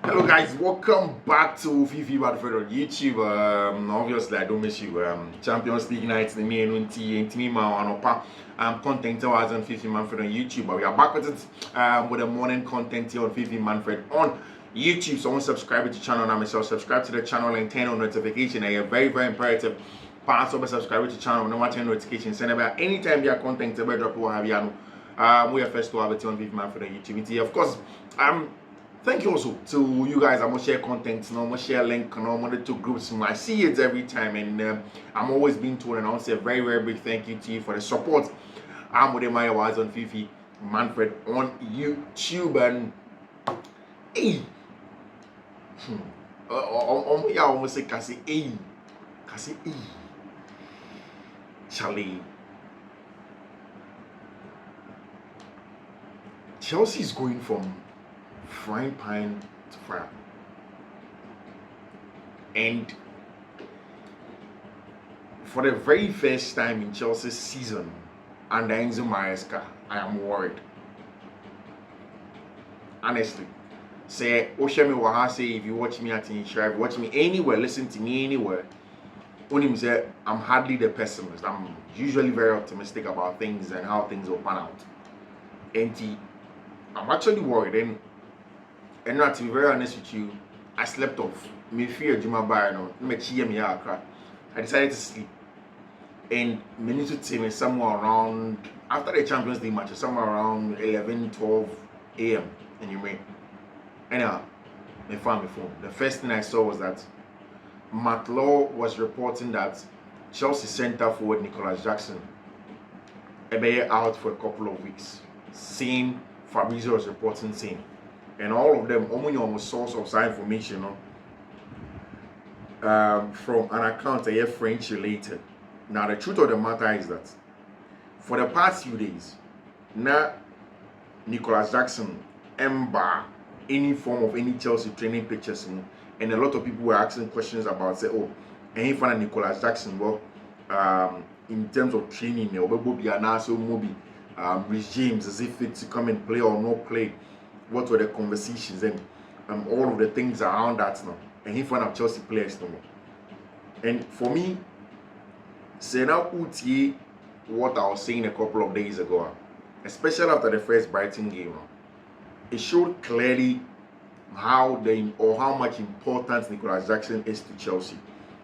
Hello guys, welcome back to Fiifi-Manfred on YouTube. Obviously I don't miss you. Champions League nights, the me and Shimi Moa content was on Fiifi-Manfred on YouTube. But we are back with it with the morning content here on Fiifi-Manfred on YouTube. So I want to subscribe to the channel now myself. Subscribe to the channel and turn on notification. And very imperative. Pass over subscribe to the channel, no matter notifications. Send about anytime your content about drop or have you we are first to have it on Fiifi-Manfred on YouTube. Of course, thank you also to you guys. I'm gonna share content, I'm gonna share link, I'm gonna to groups. I see it every time, and I'm always being told, and I want to say a very big thank you to you for the support. I'm with my awards on Fiifi-Manfred on YouTube, and hey, almost say kasi hey, Charlie. Chelsea is going from frying pan to fire, and for the very first time in Chelsea's season under Enzo Maresca, I am worried. Honestly, say Shimi Moa say if you watch me at Insha, if you watch me anywhere, listen to me anywhere. When say I'm hardly the pessimist. I'm usually very optimistic about things and how things will pan out. And I'm actually worried. And not to be very honest with you, I slept off. Me fear Juma Bayano, I decided to sleep. And me need to tell me somewhere around after the Champions League match, somewhere around 11-12 a.m. And you may anyhow, I found my phone. The first thing I saw was that Matt Law was reporting that Chelsea centre forward Nicolas Jackson be out for a couple of weeks. Same Fabrizio was reporting same. And all of them almost source of some information from an account French related. Now the truth of the matter is that for the past few days, now Nicolas Jackson embark any form of any Chelsea training pictures, and a lot of people were asking questions about say, oh, any fan of Nicolas Jackson, well, in terms of training, Reece James, is it fit to come and play or not play? What were the conversations and all of the things around that now? And he found out Chelsea players no more. And for me, say now what I was saying a couple of days ago, especially after the first Brighton game, it showed clearly how much important Nicolas Jackson is to Chelsea,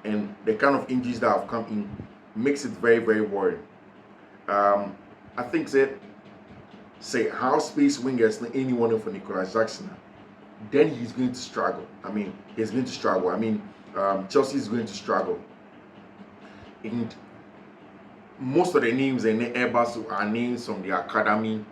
and the kind of injuries that have come in makes it very worrying. I think that say how space wingers anyone for Nicolas Jackson, then he's going to struggle. Chelsea is going to struggle. And most of the names in the Airbus are names from the academy,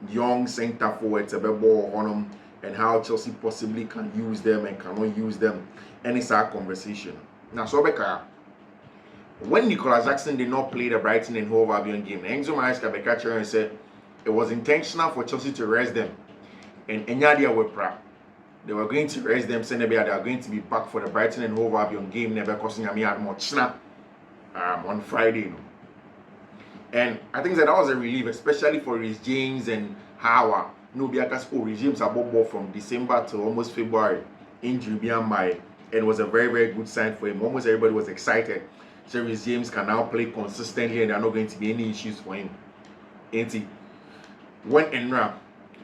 young centre forwards, and how Chelsea possibly can use them and cannot use them. And it's our conversation. Now, so when Nicolas Jackson did not play the Brighton and Hove Albion game, Enzo Maresca and said it was intentional for Chelsea to rest them. And Enyadia were proud. They were going to rest them, saying they are going to be back for the Brighton and Hove Albion game, never costing me much on Friday. And I think that was a relief, especially for Reece James and Howard. Because Reece James above from December to almost February, injury behind my, and it was a very good sign for him. Almost everybody was excited. So Reece James can now play consistently, and there are not going to be any issues for him. And when Enra,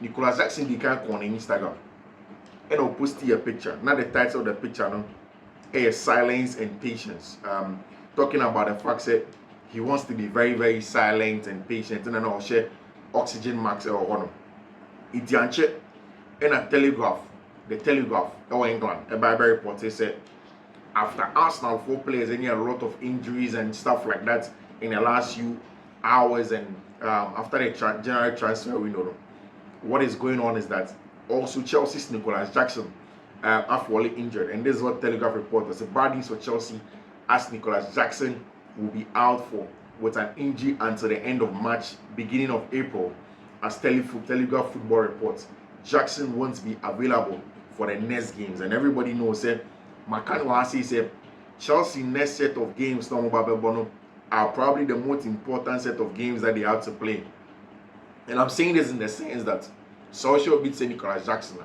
Nicolas Jackson became on Instagram, and I'll post a picture. Now the title of the picture, is Silence and Patience. Talking about the fact that he wants to be very silent and patient, and then I'll share oxygen max or one. It's in a Telegraph, the Telegraph or England, a Bible report said after Arsenal 4 players and a lot of injuries and stuff like that in the last few hours, and after the January transfer window, what is going on is that also Chelsea's Nicolas Jackson actually injured, and this is what Telegraph report was. The bad news for Chelsea as Nicolas Jackson will be out with an injury until the end of March, beginning of April, as Telegraph football reports. Jackson won't be available for the next games, and everybody knows that Makan Wahasi said Chelsea next set of games are probably the most important set of games that they have to play. And I'm saying this in the sense that Social beats Nicolas Jackson.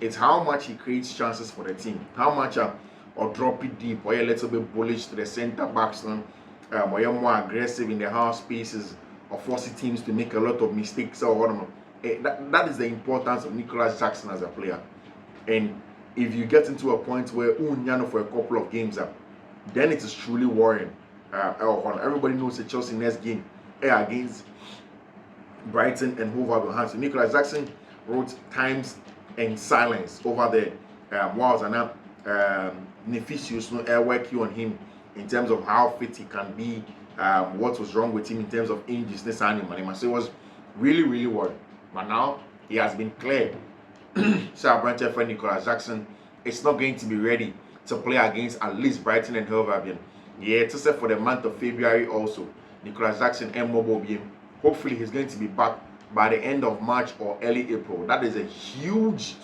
It's how much he creates chances for the team, how much or drop it deep, or a little bit bullish to the center backs, or you're more aggressive in the half spaces, or forcing teams to make a lot of mistakes, or whatever. That is the importance of Nicholas Jackson as a player. And if you get into a point where Unyano for a couple of games up, then it is truly worrying. Everybody knows the Chelsea next game against Brighton and Hove Albion. So Nicholas Jackson wrote times and silence over there. Whilst Neficius working on him in terms of how fit he can be, what was wrong with him in terms of injuries, this animal. So it was really, really worried. But now he has been clear. Sir Brancher for Nicholas Jackson is not going to be ready to play against at least Brighton and Hove Albion. Yeah, it's set for the month of February also. Nicholas Jackson and Mobile game. Hopefully he's going to be back by the end of March or early April. That is a huge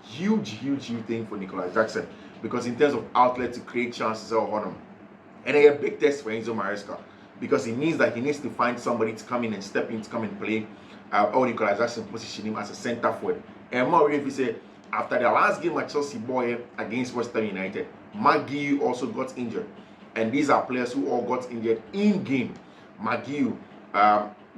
thing for Nicholas Jackson, because in terms of outlet to create chances on him. And a big test for Enzo Maresca, because it means that he needs to find somebody to come in and step in to come and play. Or Nicholas Jackson position him as a centre forward. And more if you say after the last game at Chelsea boy against West Ham United, McGee also got injured. And these are players who all got injured in game. McGee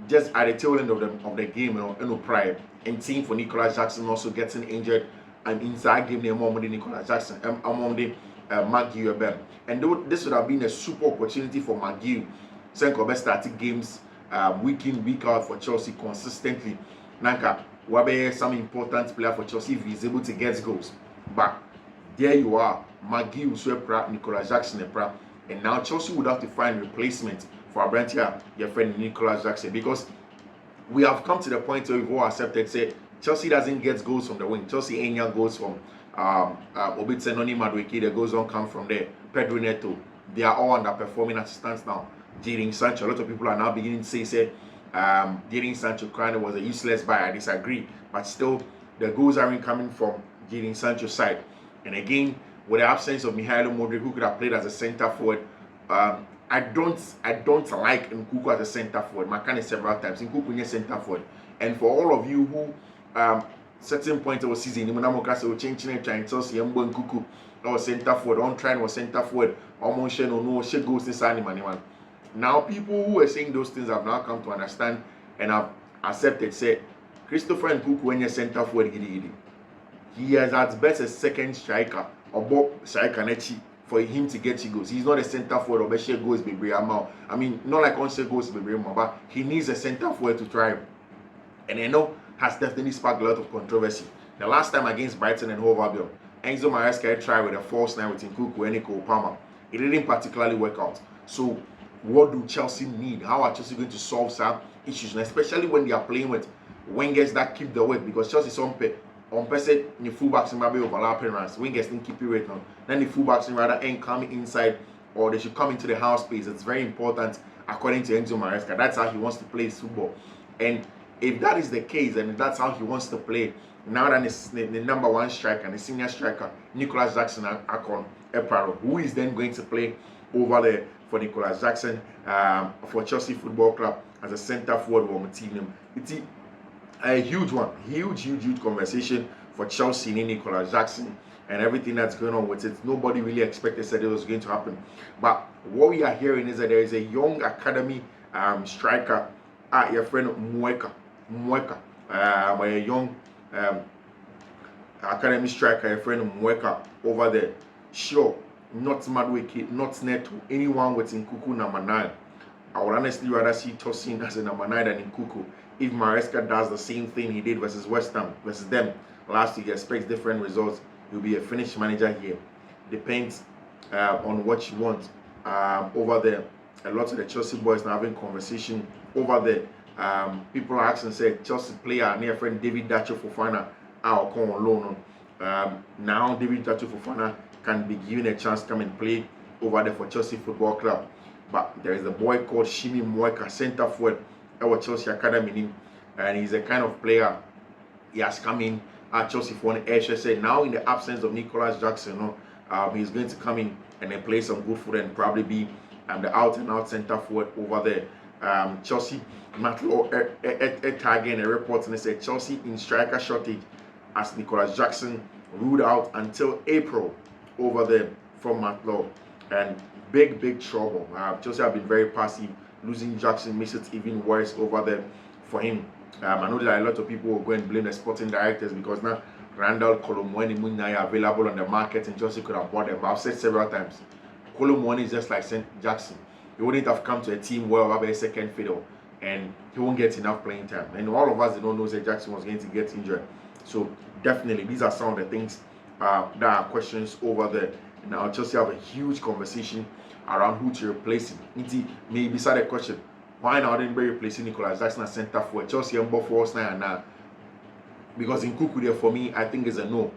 just at the tail end of the game, prior, and team for Nicholas Jackson also getting injured, and inside game among the Nicholas Jackson among the McGee. And this would have been a super opportunity for McGee. Senko best starting games week in, week out for Chelsea consistently. Nanka Wabe some important player for Chelsea if he's able to get goals. But there you are, McGee Uswepra, Nicholas Jackson and now Chelsea would have to find replacement for Abrantia, your friend Nicholas Jackson, because we have come to the point where we've all accepted, say, Chelsea doesn't get goals from the wing. Chelsea ain't get goals from Obitsenoni Madueke, the goals don't come from there. Pedro Neto, they are all underperforming as it stands now. Jadon Sancho, a lot of people are now beginning to say, Jadon Sancho crying was a useless buy. I disagree, but still, the goals aren't coming from Jadon Sancho's side. And again, with the absence of Mikhailo Modric, who could have played as a centre forward, I don't like Nkuku as a centre forward. Makane several times. Nkuku is centre forward. And for all of you who certain point of the season, Imunamoka will change trying to see Nkuku or centre forward, on trying was centre forward, or Monshen or no she goes this animal. Now people who are saying those things have now come to understand and have accepted, say Christopher Nkuku when you're centre forward, he has at best a second striker or Bob striker nechi for him to get you goals. He's not a centre forward or share goals baby. I mean, not like on share goals baby, but he needs a centre forward to thrive. And I know has definitely sparked a lot of controversy. The last time against Brighton and Hove Albion, Enzo Maresca tried with a false nine with Nkuku and Nico Palmer. It didn't particularly work out. So what do Chelsea need? How are Chelsea going to solve some issues? And especially when they are playing with wingers that keep the weight, because Chelsea on person the fullbacks in maybe overlapping runs. Wingers didn't keep it right now. Then the fullbacks rather ain't coming inside, or they should come into the half space. It's very important according to Enzo Maresca. That's how he wants to play his football. And if that is the case, and if that's how he wants to play, now that the number one striker and the senior striker, Nicholas Jackson Akon Eparo, who is then going to play over there for Nicholas Jackson for Chelsea Football Club as a centre forward on the team. It's a huge one, huge conversation for Chelsea and Nicholas Jackson and everything that's going on with it. Nobody really expected that it was going to happen. But what we are hearing is that there is a young academy striker, your friend Mweka, a young academy striker, your friend Mweka over there. Sure, not Madueke, not Neto, anyone with Nkuku number 9. I would honestly rather see Tosin as a number 9 than Nkuku. If Maresca does the same thing he did versus West Ham, versus them last week, expects different results, he'll be a finished manager here. Depends on what you want over there. A lot of the Chelsea boys are having conversation over there. People are asking, say, Chelsea player, near friend David Dacho Fofana, I'll come on loan. Now David Dacho Fofana can be given a chance to come and play over there for Chelsea Football Club. But there is a boy called Shimi Moa, centre forward, our Chelsea Academy, and he's a kind of player. He has come in at Chelsea for an HSA. Now, in the absence of Nicholas Jackson, he's going to come in and then play some good football and probably be the out-and-out centre forward over there. Chelsea, Matlow, again, a report and they said Chelsea in striker shortage as Nicholas Jackson ruled out until April over there from Matlaw, and big trouble. Chelsea have been very passive. Losing Jackson makes it even worse over there for him. I know that a lot of people will go and blame the sporting directors because now Randall Colomwani Munaya are available on the market and Chelsea could have bought them. But I've said several times, Colomwani is just like St. Jackson. He wouldn't have come to a team where have a second fiddle and he won't get enough playing time. And all of us don't know that Jackson was going to get injured. So definitely these are some of the things that are questions over there. Now Chelsea have a huge conversation around who to replace him. Maybe beside the question, why now didn't be replacing Nicolas Jackson as centre forward? Chelsea and false 9 and now. Because in Kuku there for me, I think is a no.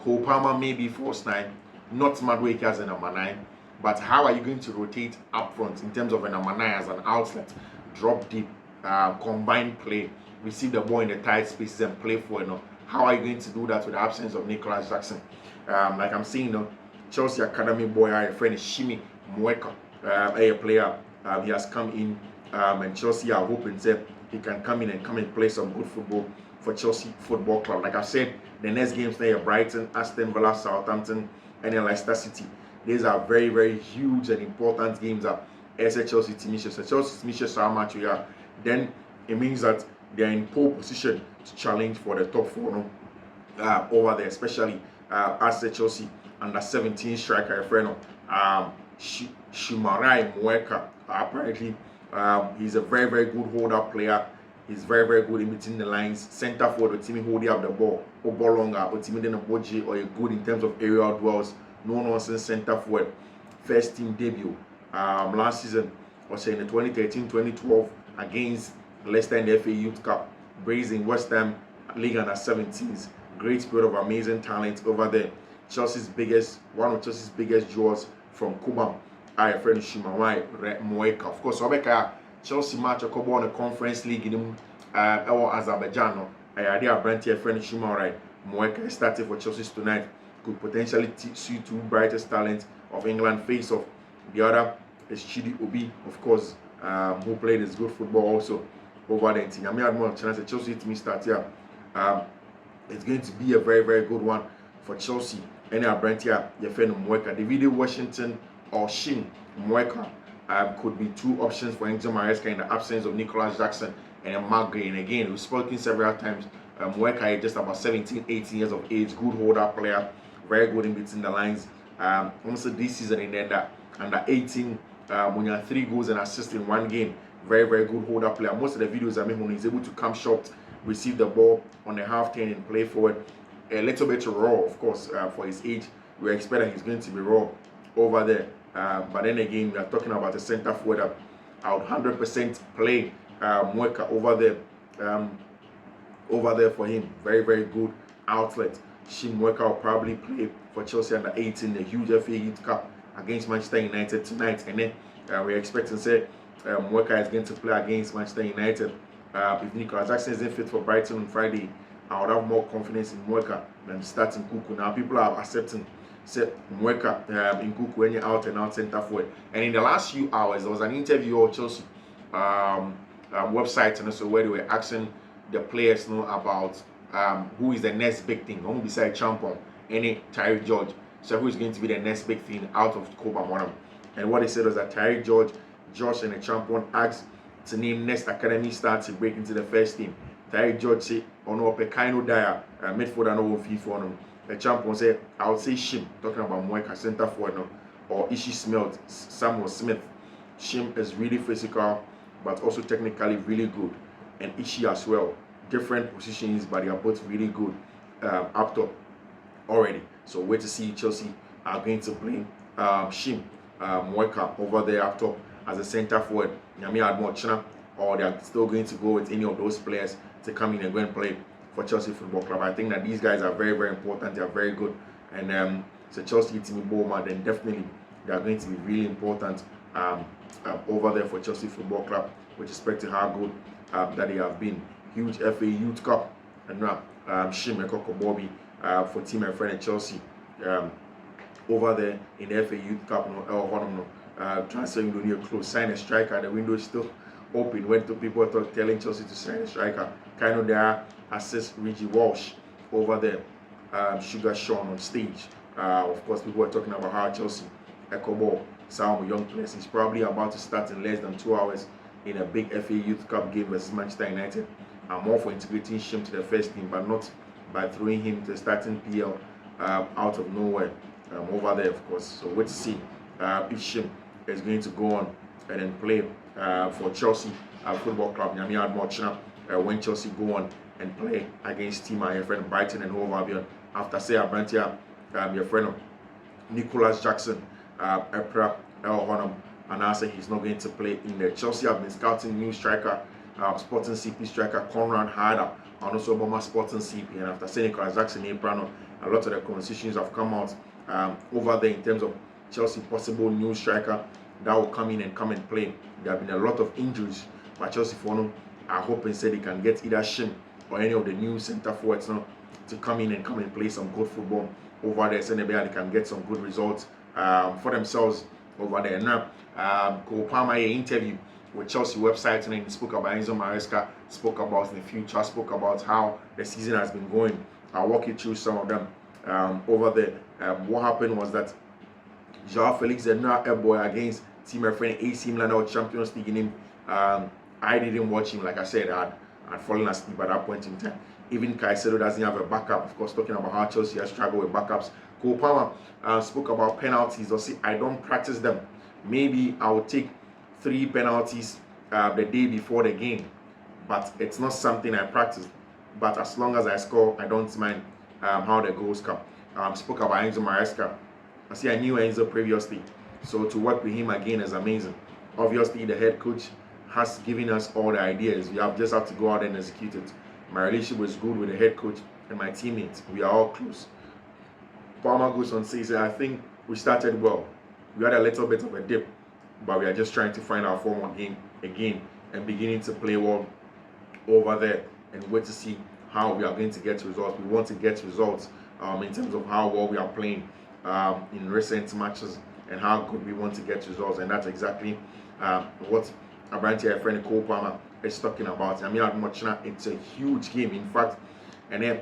Cole Palmer may be false 9, not Madueke as a number 9. But how are you going to rotate up front in terms of a number 9 as an outlet? Drop deep, combine play, receive the ball in the tight spaces and play for it. How are you going to do that with the absence of Nicolas Jackson? Like I'm saying, Chelsea Academy boy, our friend is Shimi Moa, a player. He has come in, and Chelsea are hoping that he can come in and play some good football for Chelsea Football Club. Like I said, the next games there are Brighton, Aston Villa, Southampton, and then Leicester City. These are very huge and important games as a Chelsea team. So Chelsea team how much we are. Then it means that they're in pole position to challenge for the top 4 over there, especially as a Chelsea under 17 striker friend Shimi Moa. Apparently he's a very good holder player. He's very good in between the lines. Center forward, the team holding up the ball, or ball longer, or team in the budget, or good in terms of aerial duels. No nonsense center forward. First team debut last season, was in the 2013-2012 against Leicester in the FA Youth Cup. Brazing West Ham League under 17s. Great spirit of amazing talent over there. One of Chelsea's biggest draws from Kubam. Our friend Shimi Moa. Of course, Chelsea match a couple on the Conference League in Azerbaijan. I had a brand here friend Shimi Moa started for Chelsea tonight. Could potentially see 2 brightest talents of England face off. The other is Chidi Obi, of course, who played his good football also over there. I may have more chance at Chelsea to start here. It's going to be a very good one for Chelsea. And our brand here, your friend Moa. David Washington or Shimi Moa could be 2 options for Enzo Maresca in the absence of Nicolas Jackson and Mark Gray. And again, we've spoken several times. Moa is just about 17-18 years of age, good holder player, very good in between the lines. Also this season in the under 18, when you have 3 goals and assists in 1 game, very good holder player. Most of the videos I made when he's able to come short, receive the ball on the half turn and play forward. A little bit raw, of course, for his age. We expect that he's going to be raw over there. But then again, we are talking about a center forward that I would 100% play Moa over there for him. Very good outlet. Shimi Moa will probably play for Chelsea under 18, the huge FA Youth Cup against Manchester United tonight. And then we're expecting Moa is going to play against Manchester United. If Nicolas Jackson isn't fit for Brighton on Friday, I would have more confidence in Moa than starting Kuku. Now people are accepting Moa in Kuku when you're out and out center forward. And in the last few hours, there was an interview on Chelsea website and also where they were asking the players about who is the next big thing. Who beside Champon, any Tyreek George. So who is going to be the next big thing out of Koba Monam? And what they said was that Tyreek George, Josh and the Champon asked to name next academy star to break into the first team. Tyreek George said, "Ono Pekaino Dyer, midfielder no FIFA." The Champon said, "I would say Shim," talking about Moa center forward now, or Ishi Smelt, Samuel Smith. Shim is really physical, but also technically really good, and Ishi as well. Different positions, but they are both really good up top already. So wait to see Chelsea are going to bring Shimi Moa over there up top as a center forward. Yami Admochina, or they are still going to go with any of those players to come in and go and play for Chelsea Football Club. I think that these guys are very important. They are very good, and so Chelsea team Boma, then definitely they are going to be really important over there for Chelsea Football Club, with respect to how good that they have been. Huge FA Youth Cup, and now Shimi Bobby for team and friend Chelsea over there in the FA Youth Cup. Transfer window near close. Sign a striker. The window is still open. When people are telling Chelsea to sign a striker, kind of there assist Reggie Walsh over there sugar Sean on stage. Of course, people were talking about how Chelsea echo ball some young players. He's probably about to start in less than 2 hours in a big FA Youth Cup game versus Manchester United. I'm all for integrating Shim to the first team, but not by throwing him to the starting PL out of nowhere over there, of course. So wait to see if Shim is going to go on and then play for Chelsea Football Club. When Chelsea go on and play against team your friend Brighton and Hove Albion after say Abrantia, your friend Nicholas Jackson, Epra El Honam, and I say he's not going to play in there. Chelsea have been scouting new striker, Sporting CP striker Conrad Harder, and also Obama Sporting CP. And after saying Nicholas Jackson, Aprano, a lot of the conversations have come out over there in terms of Chelsea possible new striker that will come in and play. There have been a lot of injuries, but Chelsea for them are hoping say they can get either Shim or any of the new centre forwards now to come in and play some good football over there. So they can get some good results for themselves over there. Now, Cole Palmer interview with Chelsea website and he spoke about Enzo Maresca, spoke about the future, spoke about how the season has been going. I'll walk you through some of them over there. What happened was that Joao Felix did not a boy against team my friend AC Milan or Champions League in him. I didn't watch him, like I said, I'd fallen asleep at that point in time. Even Caicedo doesn't have a backup. Of course, talking about how Chelsea has struggled with backups. Cole Palmer spoke about penalties. Or see, I don't practice them. Maybe I will take 3 penalties the day before the game, but it's not something I practice. But as long as I score, I don't mind how the goals come. Spoke about Enzo Maresca. I knew Enzo previously, so to work with him again is amazing. Obviously, the head coach has given us all the ideas. We just have to go out and execute it. My relationship was good with the head coach and my teammates. We are all close. Palmer goes on says, I think we started well. We had a little bit of a dip, but we are just trying to find our form again and beginning to play well over there and wait to see how we are going to get results. We want to get results in terms of how well we are playing in recent matches and how good we want to get results, and that's exactly what Abrantia friend Cole Palmer is talking about. I mean, it's a huge game, in fact, and then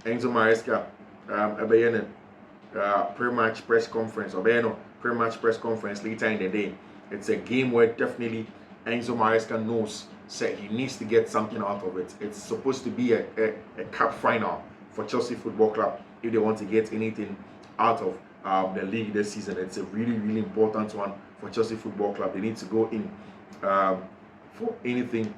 Enzo Maresca pre-match press conference later in the day. It's a game where definitely Enzo Maresca knows that he needs to get something out of it. It's supposed to be a cup final for Chelsea Football Club if they want to get anything out of the league this season. It's a really, really important one for Chelsea Football Club. They need to go in for anything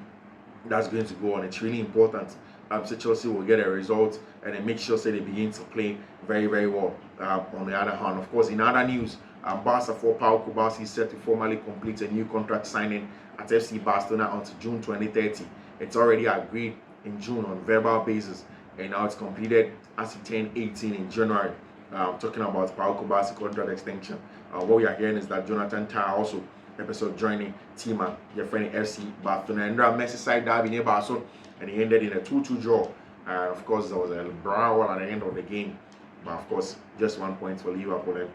that's going to go on. It's really important. So Chelsea will get a result and then make sure they begin to play very, very well. On the other hand, of course, in other news, Barca for Pau Kubasi is set to formally complete a new contract signing at FC Barcelona until June 2030. It's already agreed in June on verbal basis, and now it's completed as it turned 18 in January. Talking about Pau Kubasi contract extension. What we are hearing is that Jonathan Tah also episode joining team at your friend FC Barcelona. And Messi side derby near Barcelona, and he ended in a 2-2 draw. Of course, there was a brawl at the end of the game, but of course, just 1 point for Liverpool. And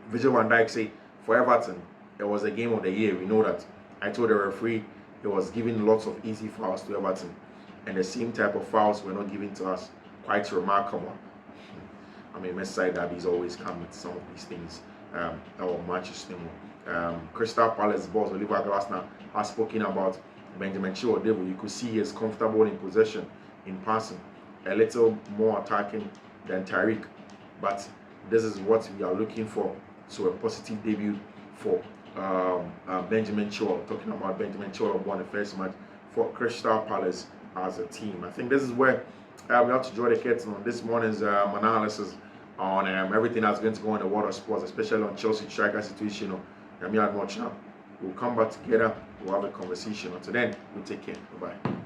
Virgil van Dijk say for Everton, it was a game of the year. We know that. I told the referee he was giving lots of easy fouls to Everton, and the same type of fouls were not given to us. Quite remarkable. I mean, Messi side derby is always come with some of these things. Our matches, Crystal Palace boss Oliver Glasner has spoken about Benjamin Chilwell. You could see he is comfortable in possession, in passing, a little more attacking than Tariq, but this is what we are looking for. So a positive debut for Benjamin Chilwell. Talking about Benjamin Chilwell won the first match for Crystal Palace as a team. I think this is where we have to draw the curtain on this morning's analysis on everything that's going to go in the world of sports, especially on Chelsea striker situation. We'll come back together, we'll have a conversation. Until then, we'll take care. Bye-bye.